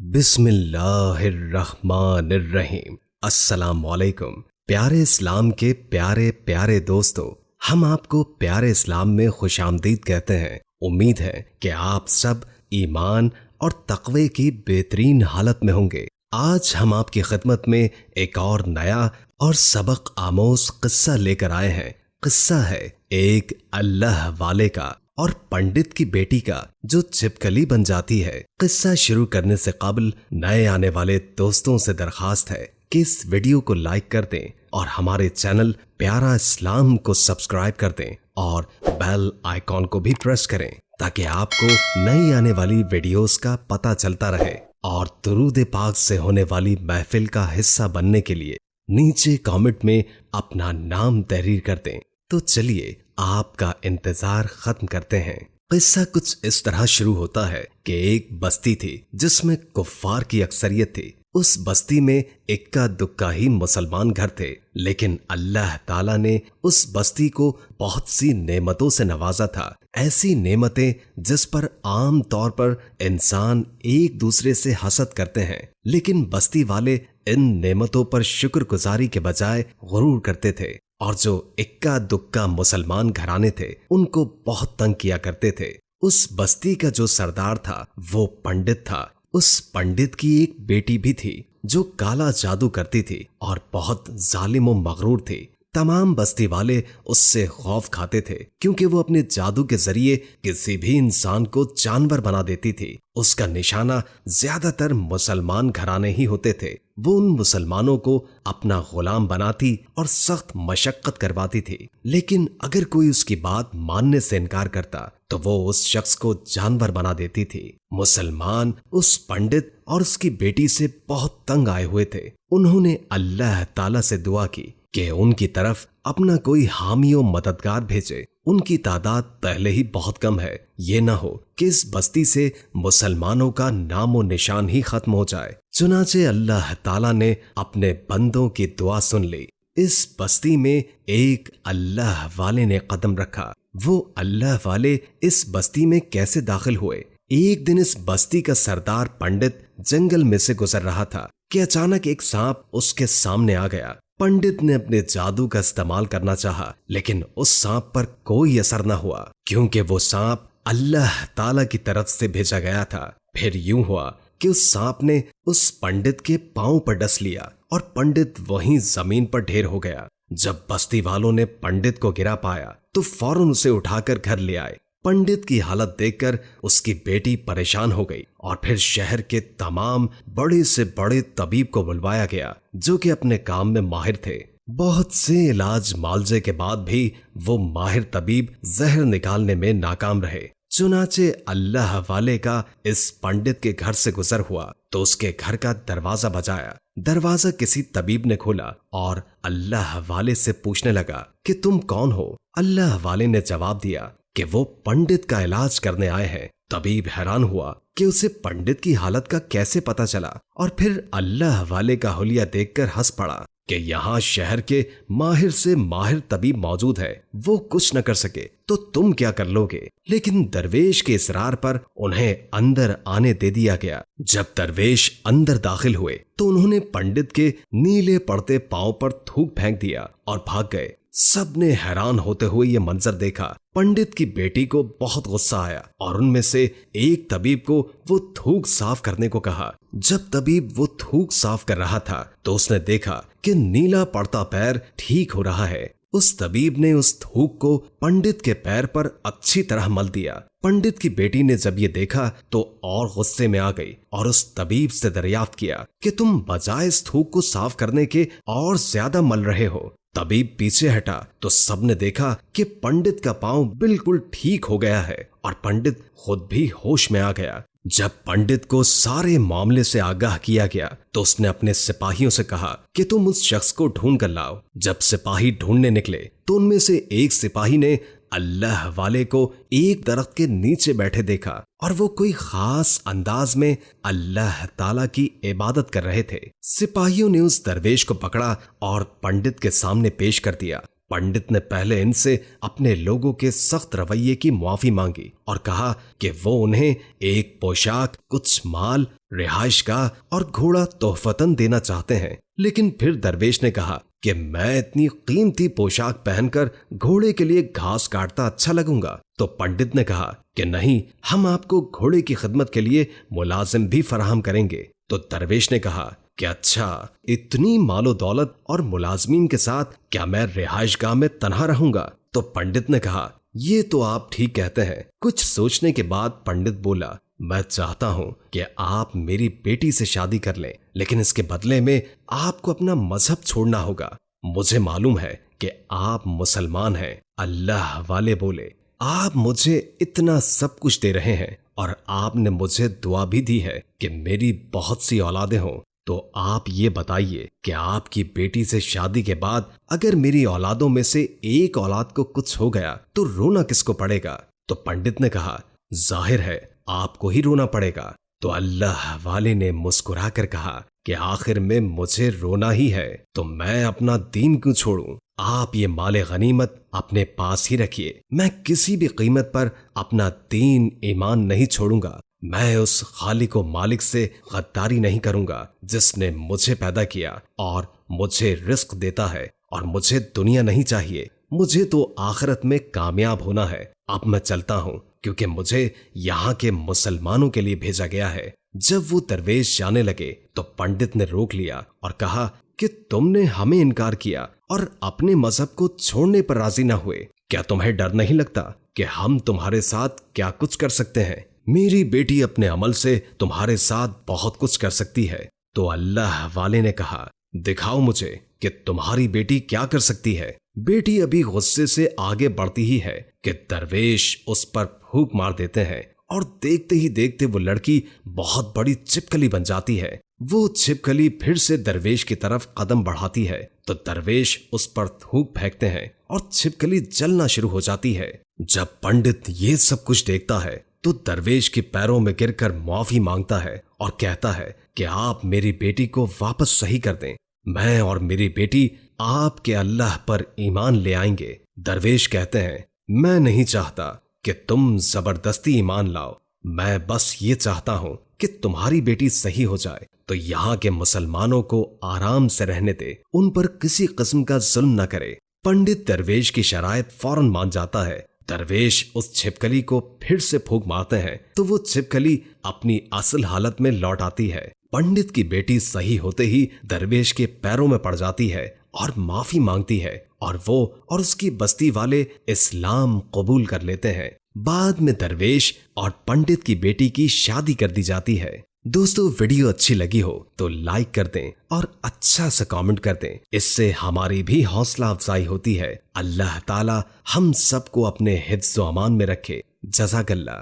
बिस्मिल्लाहिर्रहमानिर्रहीम। अस्सलामुअलैकुम। प्यारे इस्लाम के प्यारे प्यारे दोस्तों, हम आपको प्यारे इस्लाम में खुशामदीद कहते हैं। उम्मीद है कि आप सब ईमान और तक़वे की बेहतरीन हालत में होंगे। आज हम आपकी खिदमत में एक और नया और सबक आमोज किस्सा लेकर आए हैं। किस्सा है एक अल्लाह वाले का और पंडित की बेटी का जो छिपकली बन जाती है। किस्सा शुरू करने से कबल नए आने वाले दोस्तों से दरखास्त है कि इस वीडियो को लाइक कर दें और हमारे चैनल प्यारा इस्लाम को सब्सक्राइब कर दें और बेल आइकॉन को भी प्रेस करें ताकि आपको नई आने वाली वीडियोस का पता चलता रहे। और दुरूद पाक से होने वाली महफिल का हिस्सा बनने के लिए नीचे कमेंट में अपना नाम तहरीर कर दें। तो चलिए आपका इंतजार खत्म करते हैं। किस्सा कुछ इस तरह शुरू होता है कि एक बस्ती थी जिसमें कुफ्फार की अक्सरियत थी। उस बस्ती में इक्का दुक्का ही मुसलमान घर थे, लेकिन अल्लाह ताला ने उस बस्ती को बहुत सी नेमतों से नवाजा था। ऐसी नेमतें जिस पर आम तौर पर इंसान एक दूसरे से हसद करते हैं, लेकिन बस्ती वाले इन नेमतों पर शुक्रगुजारी के बजाय गुरूर करते थे। और जो इक्का दुक्का मुसलमान घराने थे उनको बहुत तंग किया करते थे। उस बस्ती का जो सरदार था वो पंडित था। उस पंडित की एक बेटी भी थी जो काला जादू करती थी और बहुत जालिम और मगरूर थी। तमाम बस्ती वाले उससे खौफ खाते थे क्योंकि वो अपने जादू के जरिए किसी भी इंसान को जानवर बना देती थी। उसका निशाना ज्यादातर मुसलमान घराने ही होते थे। वो उन मुसलमानों को अपना गुलाम बनाती और सख्त मशक्कत करवाती थी, लेकिन अगर कोई उसकी बात मानने से इनकार करता तो वो उस शख्स को जानवर बना देती थी। मुसलमान उस पंडित और उसकी बेटी से बहुत तंग आए हुए थे। उन्होंने अल्लाह ताला से दुआ की कि उनकी तरफ अपना कोई हामी और मददगार भेजे। उनकी तादाद पहले ही बहुत कम है, ये ना हो कि इस बस्ती से मुसलमानों का नामो निशान ही खत्म हो जाए। चुनाचे अल्लाह ताला ने अपने बंदों की दुआ सुन ली। इस बस्ती में एक अल्लाह वाले ने कदम रखा। वो अल्लाह वाले इस बस्ती में कैसे दाखिल हुए? एक दिन इस बस्ती का सरदार पंडित जंगल में से गुजर रहा था कि अचानक एक सांप उसके सामने आ गया। पंडित ने अपने जादू का इस्तेमाल करना चाहा, लेकिन उस सांप पर कोई असर न हुआ क्योंकि वो सांप अल्लाह ताला की तरफ से भेजा गया था। फिर यूं हुआ कि उस सांप ने उस पंडित के पांव पर डस लिया और पंडित वहीं जमीन पर ढेर हो गया। जब बस्ती वालों ने पंडित को गिरा पाया तो फौरन उसे उठाकर घर ले आए। पंडित की हालत देखकर उसकी बेटी परेशान हो गई और फिर शहर के तमाम बड़े से बड़े तबीब को बुलवाया गया जो कि अपने काम में माहिर थे। बहुत से इलाज मालजे के बाद भी वो माहिर तबीब जहर निकालने में नाकाम रहे। चुनाचे अल्लाह वाले का इस पंडित के घर से गुजर हुआ तो उसके घर का दरवाजा बजाया। दरवाजा किसी तबीब ने खोला और अल्लाह वाले से पूछने लगा कि तुम कौन हो? अल्लाह वाले ने जवाब दिया कि वो पंडित का इलाज करने आए हैं। तबीब हैरान हुआ कि उसे पंडित की हालत का कैसे पता चला और फिर अल्लाह वाले का हुलिया देखकर हंस पड़ा कि यहाँ शहर के माहिर से माहिर तबीब मौजूद है, वो कुछ न कर सके तो तुम क्या कर लोगे? लेकिन दरवेश के इसरार पर उन्हें अंदर आने दे दिया गया। जब दरवेश अंदर दाखिल हुए तो उन्होंने पंडित के नीले पड़ते पांव पर थूक फेंक दिया और भाग गए। सबने हैरान होते हुए ये मंजर देखा। पंडित की बेटी को बहुत गुस्सा आया और उनमें से एक तबीब को वो थूक साफ करने को कहा। जब तबीब वो थूक साफ कर रहा था तो उसने देखा कि नीला पड़ता पैर ठीक हो रहा है। उस तबीब ने उस थूक को पंडित के पैर पर अच्छी तरह मल दिया। पंडित की बेटी ने जब ये देखा तो और गुस्से में आ गई और उस तबीब से दरियाफ्त किया कि तुम बजाय इस थूक को साफ करने के और ज्यादा मल रहे हो। तबीब पीछे हटा तो सबने देखा कि पंडित का पांव बिल्कुल ठीक हो गया है और पंडित खुद भी होश में आ गया। जब पंडित को सारे मामले से आगाह किया गया तो उसने अपने सिपाहियों से कहा कि तुम उस शख्स को ढूंढ कर लाओ। जब सिपाही ढूंढने निकले तो उनमें से एक सिपाही ने अल्लाह वाले को एक दरख्त के नीचे बैठे देखा और वो कोई खास अंदाज में अल्लाह ताला की इबादत कर रहे थे। सिपाहियों ने उस दरवेश को पकड़ा और पंडित के सामने पेश कर दिया। पंडित ने पहले इनसे अपने लोगों के सख्त रवैये की मुआफी मांगी और कहा कि वो उन्हें एक पोशाक, कुछ माल, रिहाइशगाह और घोड़ा तोहफतन देना चाहते हैं। लेकिन फिर दरवेश ने कहा कि मैं इतनी कीमती पोशाक पहनकर घोड़े के लिए घास काटता अच्छा लगूंगा। तो पंडित ने कहा कि नहीं, हम आपको घोड़े की खिदमत के लिए मुलाजिम भी फराहम करेंगे। तो दरवेश ने कहा कि अच्छा, इतनी मालो दौलत और मुलाजमीन के साथ क्या मैं रिहाइशगाह में तन्हा रहूंगा? तो पंडित ने कहा, ये तो आप ठीक कहते हैं। कुछ सोचने के बाद पंडित बोला, मैं चाहता हूं कि आप मेरी बेटी से शादी कर लें, लेकिन इसके बदले में आपको अपना मजहब छोड़ना होगा। मुझे मालूम है कि आप मुसलमान हैं। अल्लाह वाले बोले, आप मुझे इतना सब कुछ दे रहे हैं और आपने मुझे दुआ भी दी है कि मेरी बहुत सी औलादें हों, तो आप ये बताइए कि आपकी बेटी से शादी के बाद अगर मेरी औलादों में से एक औलाद को कुछ हो गया तो रोना किसको पड़ेगा? तो पंडित ने कहा, जाहिर है आपको ही रोना पड़ेगा। तो अल्लाह वाले ने मुस्कुराकर कहा कि आखिर में मुझे रोना ही है तो मैं अपना दीन क्यों छोड़ूं? आप ये माले गनीमत अपने पास ही रखिए। मैं किसी भी कीमत पर अपना दीन ईमान नहीं छोड़ूंगा। मैं उस खालिक व मालिक से गद्दारी नहीं करूंगा जिसने मुझे पैदा किया और मुझे रिस्क देता है, और मुझे दुनिया नहीं चाहिए, मुझे तो आखिरत में कामयाब होना है। अब मैं चलता हूँ क्योंकि मुझे यहाँ के मुसलमानों के लिए भेजा गया है। जब वो दरवेश जाने लगे तो पंडित ने रोक लिया और कहा कि तुमने हमें इनकार किया और अपने मजहब को छोड़ने पर राजी न हुए। क्या तुम्हें डर नहीं लगता कि हम तुम्हारे साथ क्या कुछ कर सकते हैं? मेरी बेटी अपने अमल से तुम्हारे साथ बहुत कुछ कर सकती है। तो अल्लाह वाले ने कहा, दिखाओ मुझे कि तुम्हारी बेटी क्या कर सकती है। बेटी अभी गुस्से से आगे बढ़ती ही है कि दरवेश उस पर फूंक मार देते हैं और देखते ही देखते वो लड़की बहुत बड़ी छिपकली बन जाती है। वो छिपकली फिर से दरवेश की तरफ कदम बढ़ाती है तो दरवेश उस पर थूक फेंकते हैं और छिपकली जलना शुरू हो जाती है। जब पंडित ये सब कुछ देखता है तो दरवेश के पैरों में गिरकर माफी मांगता है और कहता है कि आप मेरी बेटी को वापस सही कर दें। मैं और मेरी बेटी आपके अल्लाह पर ईमान ले आएंगे। दरवेश कहते हैं, मैं नहीं चाहता कि तुम जबरदस्ती ईमान लाओ, मैं बस ये चाहता हूं कि तुम्हारी बेटी सही हो जाए तो यहाँ के मुसलमानों को आराम से रहने दे, उन पर किसी किस्म का जुल्म न करे। पंडित दरवेश की शरायत फौरन मान जाता है। दरवेश उस छिपकली को फिर से फूंक मारते हैं तो वो छिपकली अपनी असल हालत में लौट आती है। पंडित की बेटी सही होते ही दरवेश के पैरों में पड़ जाती है और माफी मांगती है और वो और उसकी बस्ती वाले इस्लाम कबूल कर लेते हैं। बाद में दरवेश और पंडित की बेटी की शादी कर दी जाती है। दोस्तों, वीडियो अच्छी लगी हो तो लाइक कर दें और अच्छा सा कमेंट कर दें, इससे हमारी भी हौसला अफजाई होती है। अल्लाह ताला हम सबको अपने हिफ्ज़ व अमान में रखे। जज़ाकल्लाह।